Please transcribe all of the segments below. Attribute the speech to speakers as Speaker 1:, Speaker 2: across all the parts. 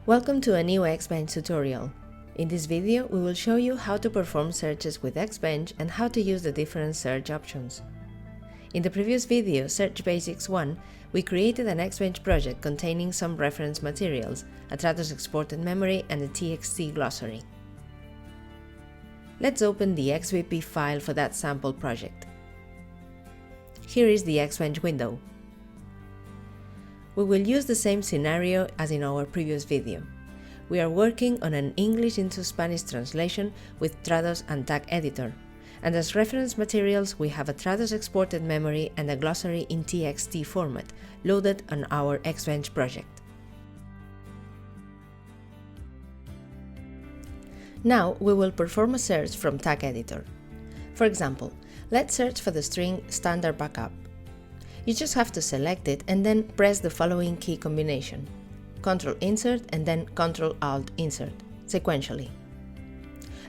Speaker 1: Welcome to a new Xbench tutorial. In this video, we will show you how to perform searches with Xbench and how to use the different search options. In the previous video, Search Basics 1, we created an Xbench project containing some reference materials, a Trados exported memory and a TXT glossary. Let's open the XVP file for that sample project. Here is the Xbench window. We will use the same scenario as in our previous video. We are working on an English into Spanish translation with Trados and tag editor, and as reference materials we have a Trados exported memory and a glossary in TXT format loaded on our Xbench project. Now we will perform a search from tag editor. For example, let's search for the string standard backup. You just have to select it and then press the following key combination: Ctrl Insert and then Ctrl Alt Insert, sequentially.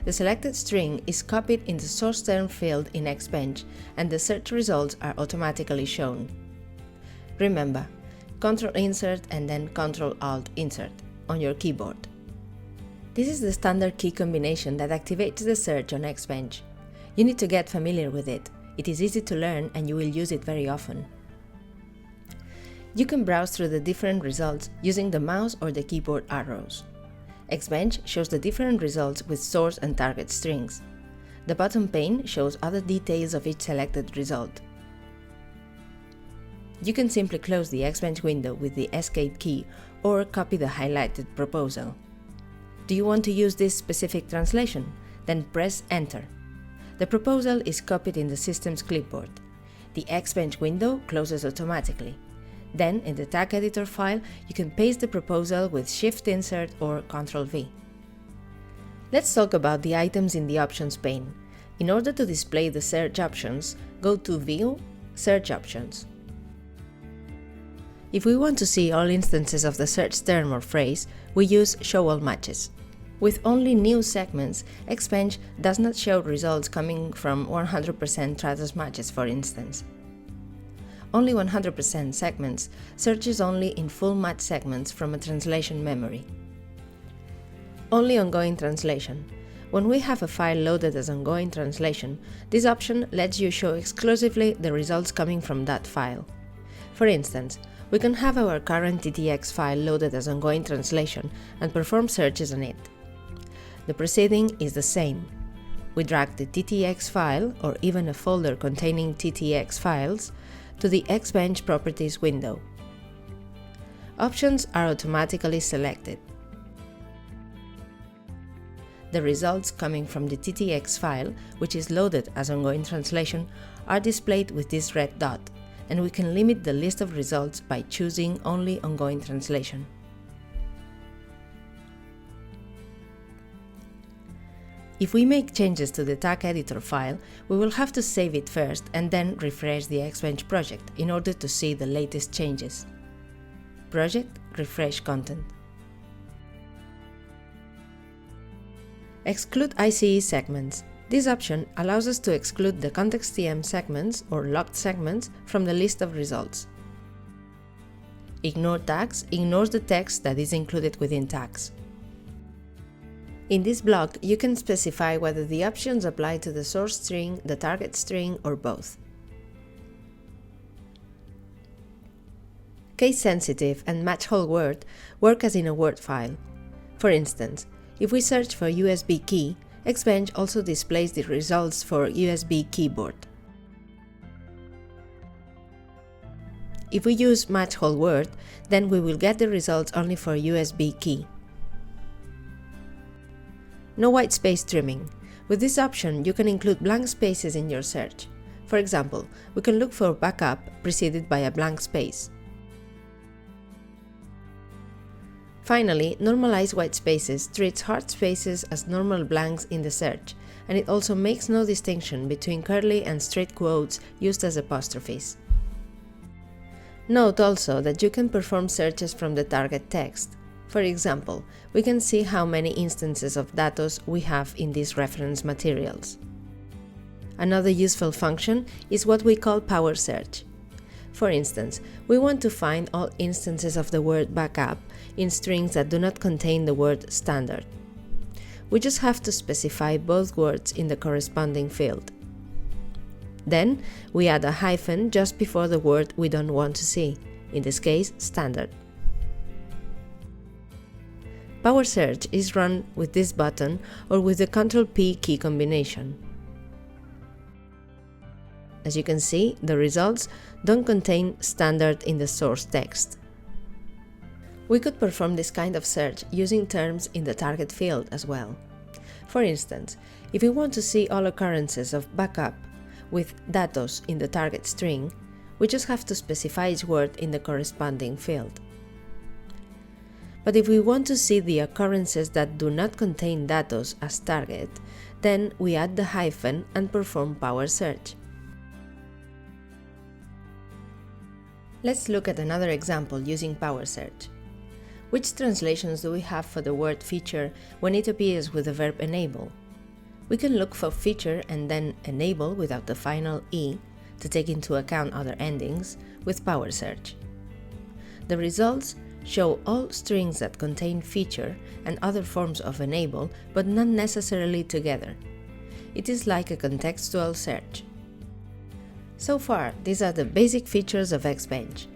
Speaker 1: The selected string is copied in the source term field in Xbench and the search results are automatically shown. Remember, Ctrl Insert and then Ctrl Alt Insert on your keyboard. This is the standard key combination that activates the search on Xbench. You need to get familiar with it. It is easy to learn and you will use it very often. You can browse through the different results using the mouse or the keyboard arrows. Xbench shows the different results with source and target strings. The bottom pane shows other details of each selected result. You can simply close the Xbench window with the Escape key or copy the highlighted proposal. Do you want to use this specific translation? Then press Enter. The proposal is copied in the system's clipboard. The Xbench window closes automatically. Then, in the tag editor file, you can paste the proposal with Shift Insert or Ctrl V. Let's talk about the items in the Options pane. In order to display the search options, go to View, Search Options. If we want to see all instances of the search term or phrase, we use Show All Matches. With only new segments, Xbench does not show results coming from 100% Trados matches, for instance. Only 100% segments searches only in full match segments from a translation memory. Only ongoing translation. When we have a file loaded as ongoing translation, this option lets you show exclusively the results coming from that file. For instance, we can have our current TTX file loaded as ongoing translation and perform searches on it. The proceeding is the same. We drag the TTX file, or even a folder containing TTX files, to the Xbench Properties window. Options are automatically selected. The results coming from the TTX file, which is loaded as ongoing translation, are displayed with this red dot, and we can limit the list of results by choosing only ongoing translation. If we make changes to the tag editor file, we will have to save it first and then refresh the Xbench project in order to see the latest changes. Project, refresh content. Exclude ICE segments. This option allows us to exclude the context.tm segments or locked segments from the list of results. Ignore tags ignores the text that is included within tags. In this block, you can specify whether the options apply to the source string, the target string, or both. Case-sensitive and match whole word work as in a Word file. For instance, if we search for USB key, Xbench also displays the results for USB keyboard. If we use match whole word, then we will get the results only for USB key. No white space trimming. With this option, you can include blank spaces in your search. For example, we can look for backup preceded by a blank space. Finally, normalize white spaces treats hard spaces as normal blanks in the search, and it also makes no distinction between curly and straight quotes used as apostrophes. Note also that you can perform searches from the target text. For example, we can see how many instances of datos we have in these reference materials. Another useful function is what we call power search. For instance, we want to find all instances of the word backup in strings that do not contain the word standard. We just have to specify both words in the corresponding field. Then, we add a hyphen just before the word we don't want to see, in this case, standard. Power Search is run with this button or with the Ctrl+P key combination. As you can see, the results don't contain standard in the source text. We could perform this kind of search using terms in the target field as well. For instance, if we want to see all occurrences of backup with datos in the target string, we just have to specify each word in the corresponding field. But if we want to see the occurrences that do not contain datos as target, then we add the hyphen and perform Power Search. Let's look at another example using Power Search. Which translations do we have for the word feature when it appears with the verb enable? We can look for feature and then enable without the final E to take into account other endings with Power Search. The results show all strings that contain feature and other forms of enable, but not necessarily together. It is like a contextual search. So far, these are the basic features of Xbench.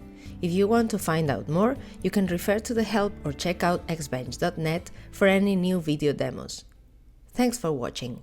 Speaker 1: If you want to find out more, you can refer to the help or check out xbench.net for any new video demos. Thanks for watching.